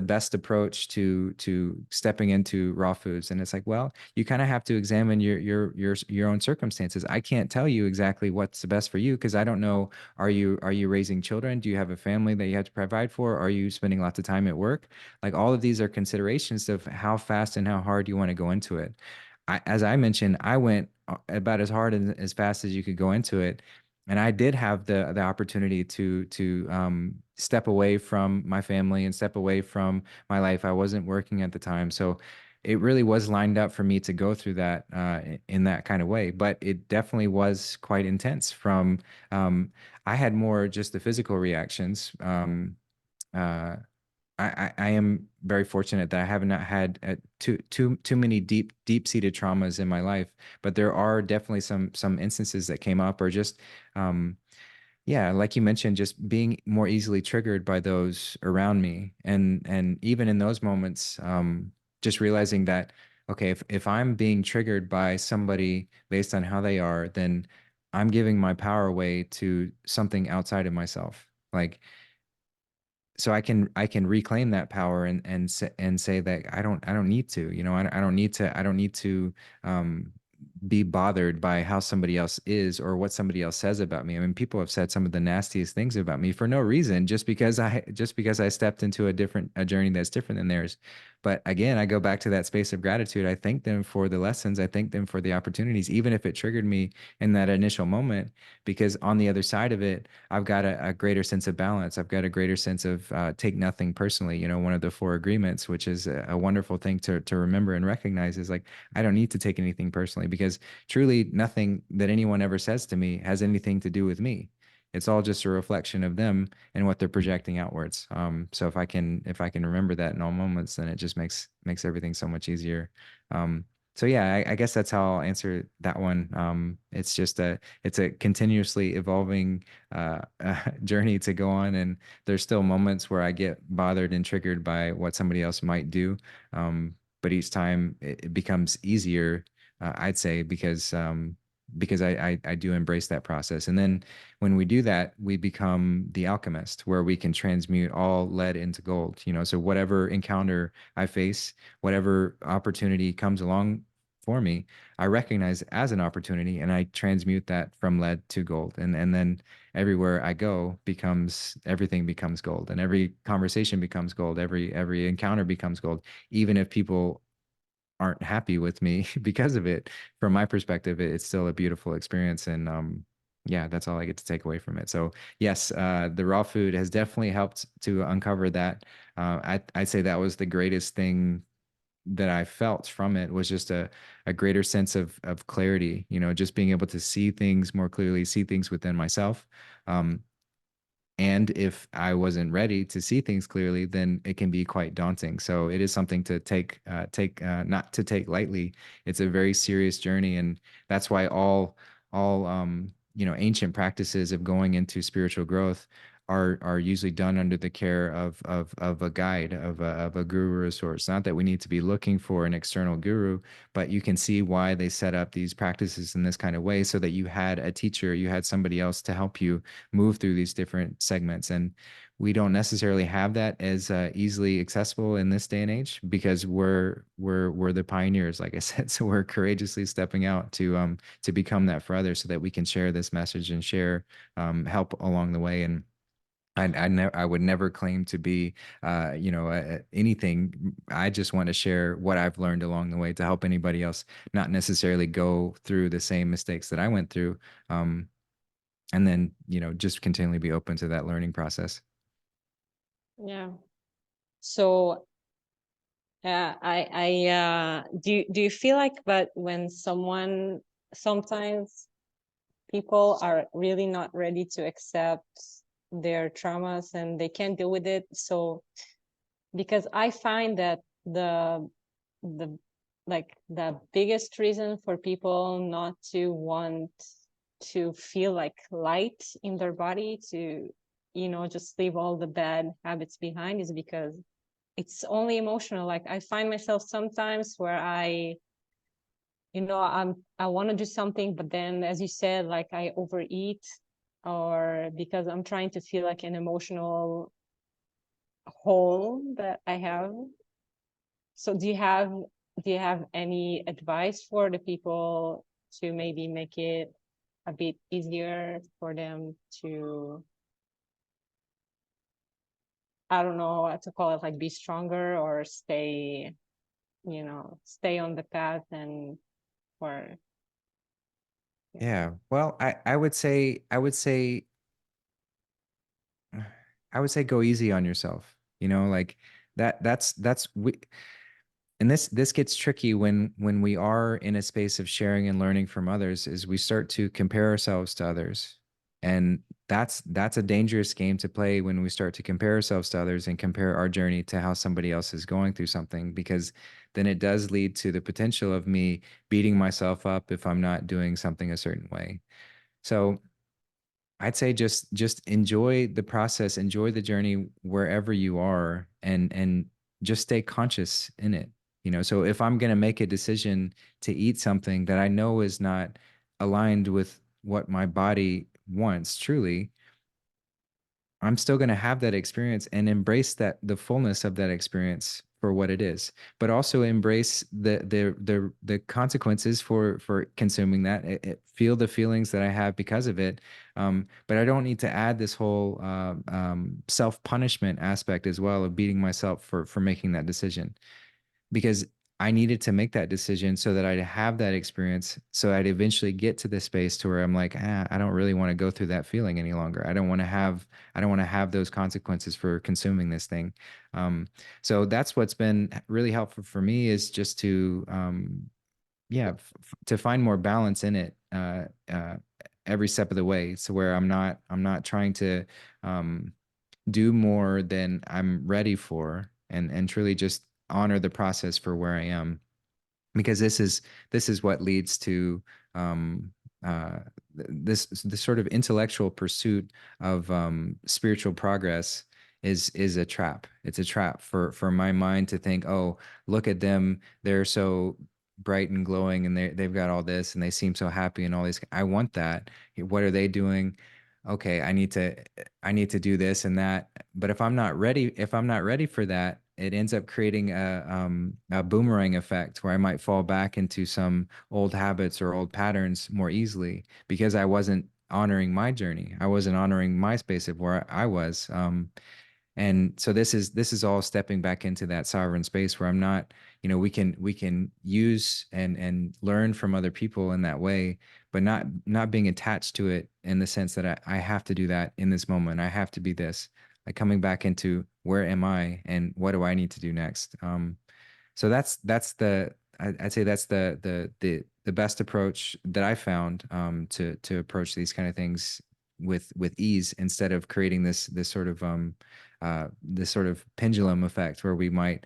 best approach to stepping into raw foods? And it's like, well, you kind of have to examine your own circumstances. I can't tell you exactly what's the best for you, because I don't know, are you raising children? Do you have a family that you have to provide for? Are you spending lots of time at work? Like all of these are considerations of how fast and how hard you want to go into it. As I mentioned, I went about as hard and as fast as you could go into it. And I did have the opportunity to step away from my family and step away from my life. I wasn't working at the time, so it really was lined up for me to go through that in that kind of way. But it definitely was quite intense. Um, I had more just the physical reactions. Uh, I am very fortunate that I have not had too many deep seated traumas in my life, but there are definitely some instances that came up, or just um, yeah, like you mentioned, just being more easily triggered by those around me, and even in those moments, just realizing that, okay, if I'm being triggered by somebody based on how they are, then I'm giving my power away to something outside of myself. Like, so I can reclaim that power and say that I don't need to, you know, I don't need to be bothered by how somebody else is or what somebody else says about me. I mean, people have said some of the nastiest things about me for no reason, just because I stepped into a journey that's different than theirs. But again, I go back to that space of gratitude. I thank them for the lessons. I thank them for the opportunities, even if it triggered me in that initial moment, because on the other side of it, I've got a greater sense of balance. I've got a greater sense of take nothing personally. You know, one of the four agreements, which is a wonderful thing to remember and recognize, is like, I don't need to take anything personally, because truly nothing that anyone ever says to me has anything to do with me. It's all just a reflection of them and what they're projecting outwards. So if I can remember that in all moments, then it just makes everything so much easier. So yeah, I guess that's how I'll answer that one. It's a continuously evolving journey to go on, and there's still moments where I get bothered and triggered by what somebody else might do. But each time it becomes easier, I'd say, because I do embrace that process. And then when we do that, we become the alchemist, where we can transmute all lead into gold. You know, so whatever encounter I face, whatever opportunity comes along for me, I recognize as an opportunity, and I transmute that from lead to gold. And then everywhere I go becomes everything becomes gold, and every conversation becomes gold. Every encounter becomes gold, even if people aren't happy with me because of it. From my perspective, it's still a beautiful experience. And yeah, that's all I get to take away from it. So yes, the raw food has definitely helped to uncover that. I'd say that was the greatest thing that I felt from it, was just a greater sense of clarity, you know, just being able to see things more clearly, see things within myself. Um, and if I wasn't ready to see things clearly, then it can be quite daunting. So it is something to not to take lightly. It's a very serious journey, and that's why all ancient practices of going into spiritual growth are usually done under the care of a guide, of a guru of sorts. Not that we need to be looking for an external guru, but you can see why they set up these practices in this kind of way, so that you had a teacher, you had somebody else to help you move through these different segments. And we don't necessarily have that as easily accessible in this day and age, because we're the pioneers, like I said. So we're courageously stepping out to become that for others, so that we can share this message and share help along the way. And I would never claim to be, anything. I just want to share what I've learned along the way to help anybody else not necessarily go through the same mistakes that I went through. And then, just continually be open to that learning process. Yeah. So do you feel like, but when sometimes people are really not ready to accept their traumas and they can't deal with it? So because I find that the the biggest reason for people not to want to feel like light in their body, to just leave all the bad habits behind, is because it's only emotional. Like, I find myself sometimes where I want to do something, but then, as you said, like, I overeat, or because I'm trying to feel like an emotional hole that I have. So do you have any advice for the people to maybe make it a bit easier for them to, I don't know what to call it, like, be stronger, or stay on the path, and or yeah. Yeah. Well, I would say go easy on yourself. Like that's we and this gets tricky when we are in a space of sharing and learning from others, is we start to compare ourselves to others. And that's a dangerous game to play, when we start to compare ourselves to others and compare our journey to how somebody else is going through something, because then it does lead to the potential of me beating myself up if I'm not doing something a certain way. So I'd say just enjoy the process, enjoy the journey wherever you are, and just stay conscious in it. So if I'm going to make a decision to eat something that I know is not aligned with what my body wants truly, I'm still going to have that experience and embrace that, the fullness of that experience for what it is, but also embrace the consequences for consuming that. Feel the feelings that I have because of it. But I don't need to add this whole self punishment aspect as well, of beating myself for making that decision, because I needed to make that decision so that I'd have that experience, so I'd eventually get to the space to where I'm like, I don't really want to go through that feeling any longer. I don't want to have those consequences for consuming this thing. So that's what's been really helpful for me, is just to, yeah, to find more balance in it, every step of the way. So where I'm not trying to, um, do more than I'm ready for, and truly just honor the process for where I am, because this is what leads to, um uh this sort of intellectual pursuit of spiritual progress is a trap. It's a trap for my mind to think, oh, look at them, they're so bright and glowing, and they've got all this, and they seem so happy and all these. I want that. What are they doing? Okay, I need to do this and that. But if I'm not ready for that, it ends up creating a boomerang effect, where I might fall back into some old habits or old patterns more easily, because I wasn't honoring my journey. I wasn't honoring my space of where I was. And so this is all stepping back into that sovereign space where I'm not, we can use and learn from other people in that way, but not being attached to it in the sense that I have to do that in this moment. I have to be this. Like, coming back into, where am I and what do I need to do next? So that's the I'd say that's the best approach that I found, to approach these kind of things with ease, instead of creating this sort of pendulum effect, where we might,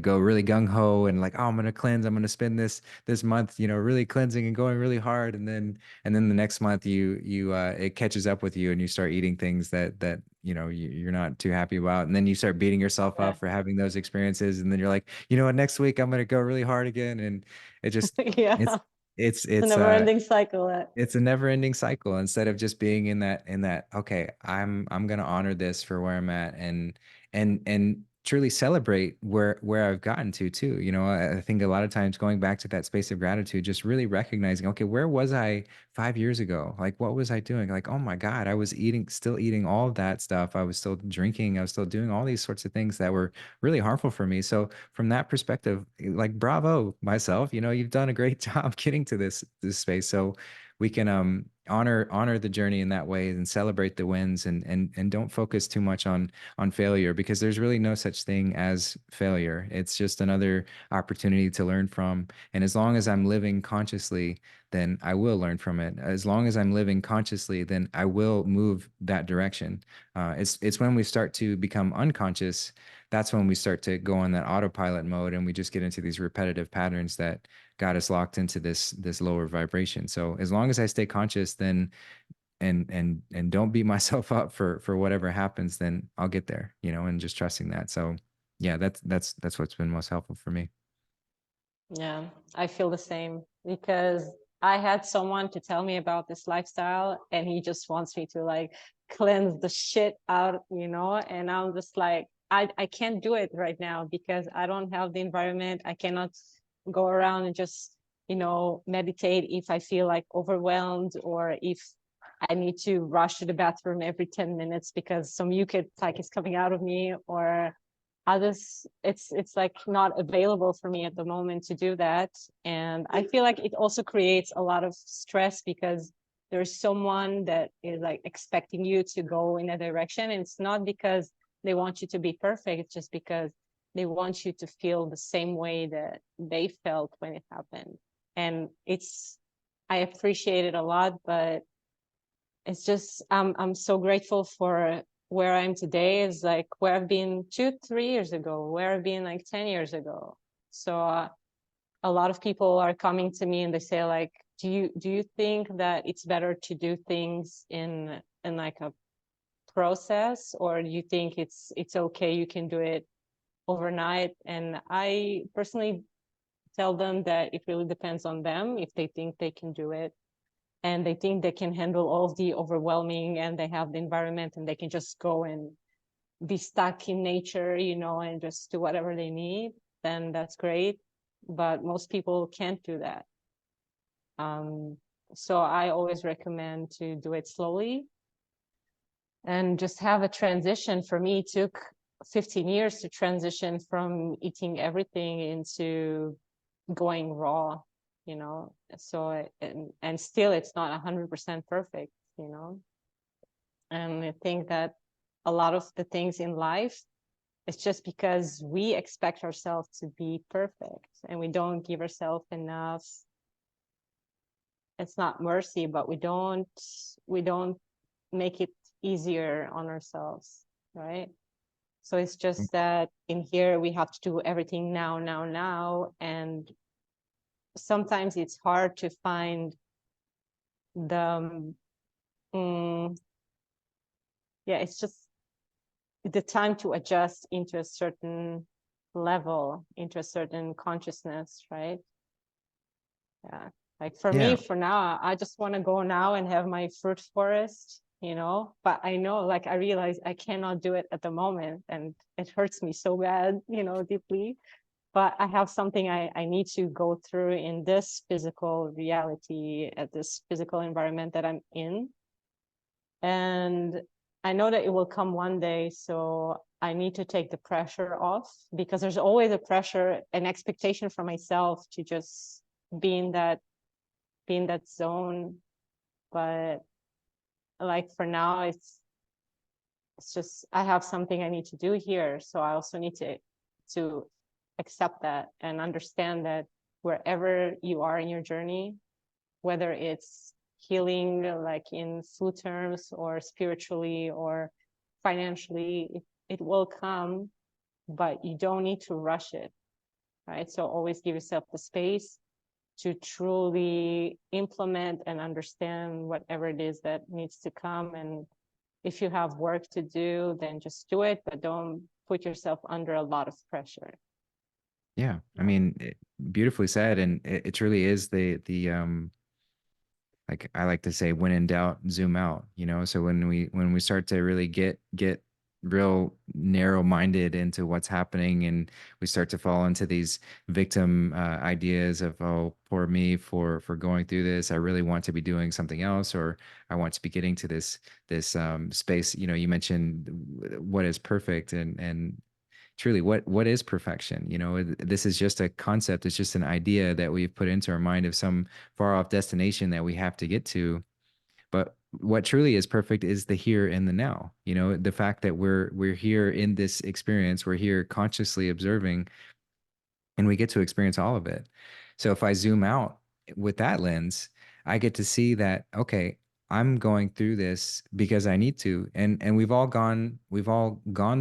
go really gung ho and like, oh, I'm gonna cleanse, I'm gonna spend this month, really cleansing and going really hard, and then the next month you it catches up with you, and you start eating things that you're not too happy about, and then you start beating yourself Yeah. up for having those experiences, and then you're like, what, next week I'm gonna go really hard again, and it just Yeah. it's it's It's a it's never uh ending cycle. it's a never ending cycle, instead of just being in that, okay, I'm going to honor this for where I'm at, and truly celebrate where I've gotten to too. I think a lot of times, going back to that space of gratitude, just really recognizing, okay, where was I 5 years ago? Like, what was I doing? Like, oh my God, I was still eating all of that stuff. I was still drinking. I was still doing all these sorts of things that were really harmful for me. So from that perspective, like, bravo myself, you've done a great job getting to this space. So we can, honor the journey in that way, and celebrate the wins, and don't focus too much on failure, because there's really no such thing as failure. It's just another opportunity to learn from. And as long as I'm living consciously, then I will learn from it. As long as I'm living consciously, then I will move that direction. It's when we start to become unconscious, that's when we start to go on that autopilot mode, and we just get into these repetitive patterns that got us locked into this lower vibration. So as long as I stay conscious, then, and don't beat myself up for whatever happens, then I'll get there, and just trusting that. So yeah, that's what's been most helpful for me. Yeah, I feel the same, because I had someone to tell me about this lifestyle, and he just wants me to like cleanse the shit out, and I'm just like, I can't do it right now, because I don't have the environment. I cannot go around and just, meditate if I feel like overwhelmed, or if I need to rush to the bathroom every 10 minutes because some mucus like is coming out of me, or others, it's like not available for me at the moment to do that. And I feel like it also creates a lot of stress, because there's someone that is like expecting you to go in a direction, and it's not because they want you to be perfect, it's just because they want you to feel the same way that they felt when it happened. And I appreciate it a lot, but it's just, I'm so grateful for where I'm today, is like where I've been 2 3 years ago, where I've been like 10 years ago. So a lot of people are coming to me and they say like, do you think that it's better to do things in like a process, or do you think it's okay, you can do it overnight? And I personally tell them that it really depends on them, if they think they can do it. and they think they can handle all of the overwhelming, and they have the environment and they can just go and be stuck in nature, you know, and just do whatever they need, then that's great. But most people can't do that. So I always recommend to do it slowly and just have a transition. For me, it took 15 years to transition from eating everything into going raw, you know. So and still it's not 100% perfect, you know. And I think that a lot of the things in life, it's just because we expect ourselves to be perfect and we don't give ourselves enough. It's not mercy, but we don't make it easier on ourselves, right? So it's just that in here we have to do everything now, now, now. And sometimes it's hard to find the, yeah, it's just the time to adjust into a certain level, into a certain consciousness, right? Yeah. Like for me, Yeah. for now, I just want to go now and have my fruit forest, you know, but I know, like, I realize I cannot do it at the moment and it hurts me so bad, you know, deeply. But I have something I need to go through in this physical reality, at this physical environment that I'm in. And I know that it will come one day. So I need to take the pressure off, because there's always a pressure, an expectation from myself to just be in that zone. But like for now, it's just I have something I need to do here. So I also need to accept that and understand that wherever you are in your journey, whether it's healing like in food terms or spiritually or financially, it will come, but you don't need to rush it, right? So always give yourself the space to truly implement and understand whatever it is that needs to come. And if you have work to do, then just do it, but don't put yourself under a lot of pressure. Yeah. I mean, beautifully said. And it truly is the like I like to say, when in doubt, zoom out, you know? So when we start to really get real narrow minded into what's happening, and we start to fall into these victim ideas of, oh, poor me for going through this. I really want to be doing something else, or I want to be getting to this space. You know, you mentioned what is perfect, and truly, what is perfection? You know, this is just a concept. It's just an idea that we've put into our mind of some far off destination that we have to get to. But what truly is perfect is the here and the now. You know, the fact that we're here in this experience, we're here consciously observing, and we get to experience all of it. So if I zoom out with that lens, I get to see that, okay, I'm going through this because I need to. And we've all gone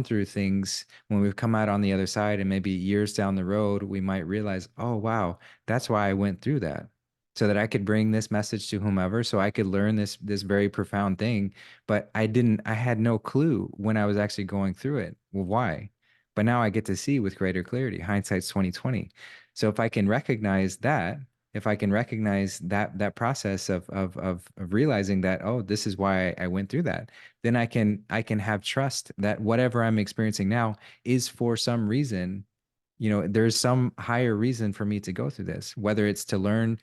through things when we've come out on the other side, and maybe years down the road we might realize, oh wow, that's why I went through that. So that I could bring this message to whomever, so I could learn this very profound thing. But I had no clue when I was actually going through it. Well, why? But now I get to see with greater clarity. Hindsight's 2020. So if I can recognize that, if I can recognize that process of realizing that, oh, this is why I went through that, then I can have trust that whatever I'm experiencing now is for some reason. You know, there's some higher reason for me to go through this, whether it's to learn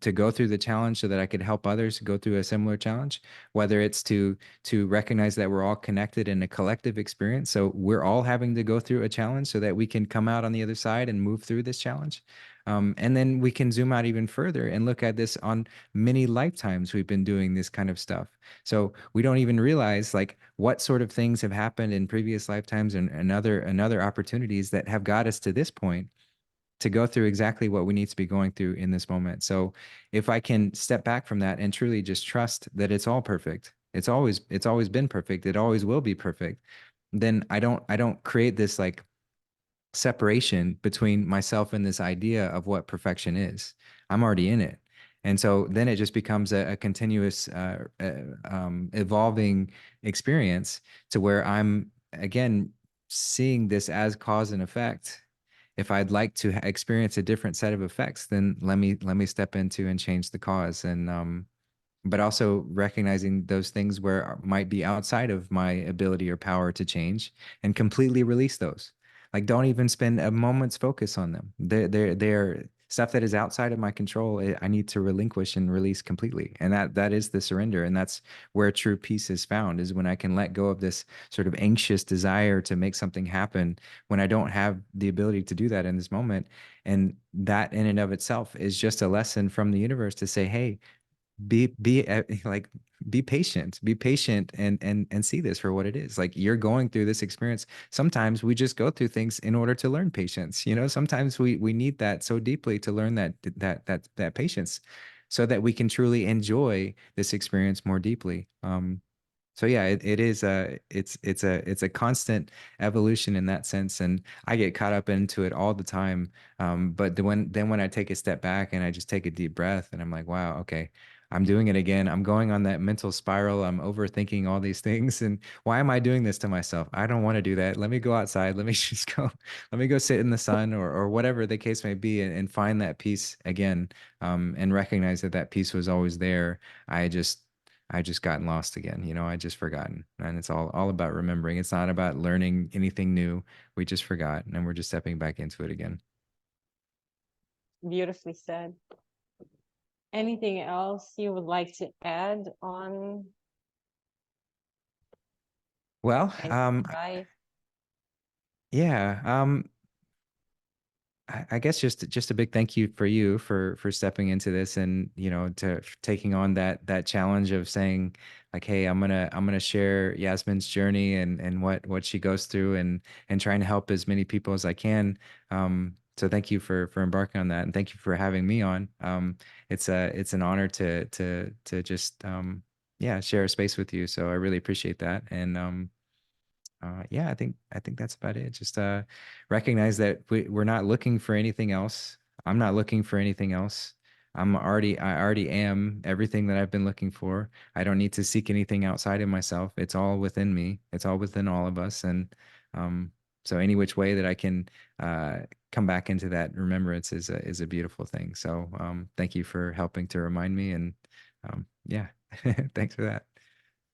to go through the challenge so that I could help others go through a similar challenge, whether it's to recognize that we're all connected in a collective experience. So we're all having to go through a challenge so that we can come out on the other side and move through this challenge. And then we can zoom out even further and look at this on many lifetimes we've been doing this kind of stuff. So we don't even realize like what sort of things have happened in previous lifetimes and other opportunities that have got us to this point to go through exactly what we need to be going through in this moment. So if I can step back from that and truly just trust that it's all perfect, it's always been perfect, it always will be perfect, then I don't create this like separation between myself and this idea of what perfection is. I'm already in it. And so then it just becomes a continuous evolving experience to where I'm again seeing this as cause and effect. If I'd like to experience a different set of effects, then let me step into and change the cause. And but also recognizing those things where might be outside of my ability or power to change, and completely release those. Like, don't even spend a moment's focus on them. They're stuff that is outside of my control. I need to relinquish and release completely. And that is the surrender. And that's where true peace is found, is when I can let go of this sort of anxious desire to make something happen when I don't have the ability to do that in this moment. And that in and of itself is just a lesson from the universe to say, hey, like, be patient, and see this for what it is. Like, you're going through this experience. Sometimes we just go through things in order to learn patience. Sometimes we need that so deeply to learn that patience, so that we can truly enjoy this experience more deeply. So yeah, it is it's a constant evolution in that sense, and I get caught up into it all the time. But when I take a step back and I just take a deep breath, and I'm like, wow, okay, I'm doing it again. I'm going on that mental spiral. I'm overthinking all these things, and why am I doing this to myself? I don't want to do that. Let me go outside. Let me just go. Let me go sit in the sun, or whatever the case may be, and find that peace again, and recognize that peace was always there. I just I just gotten lost again. I just forgotten. And it's all about remembering. It's not about learning anything new. We just forgot, and we're just stepping back into it again. Beautifully said. Anything else you would like to add on Well, any advice? yeah. I guess just a big thank you for you for stepping into this, and to taking on that challenge of saying, like, hey, I'm gonna share Yasmin's journey, and what she goes through, and trying to help as many people as I can. So thank you for embarking on that, and thank you for having me on. It's an honor to just yeah, share a space with you. So I really appreciate that. And yeah, I think that's about it. Just recognize that we're not looking for anything else. I'm not looking for anything else. I already am everything that I've been looking for. I don't need to seek anything outside of myself. It's all within me. It's all within all of us. And um, so any which way that I can come back into that remembrance is a beautiful thing. So thank you for helping to remind me. And yeah, thanks for that.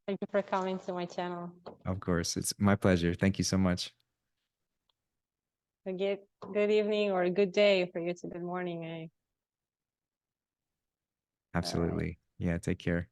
Thank you for coming to my channel. Of course, it's my pleasure. Thank you so much. A good evening or a good day for you. It's a good morning. All right. Absolutely. Yeah, take care.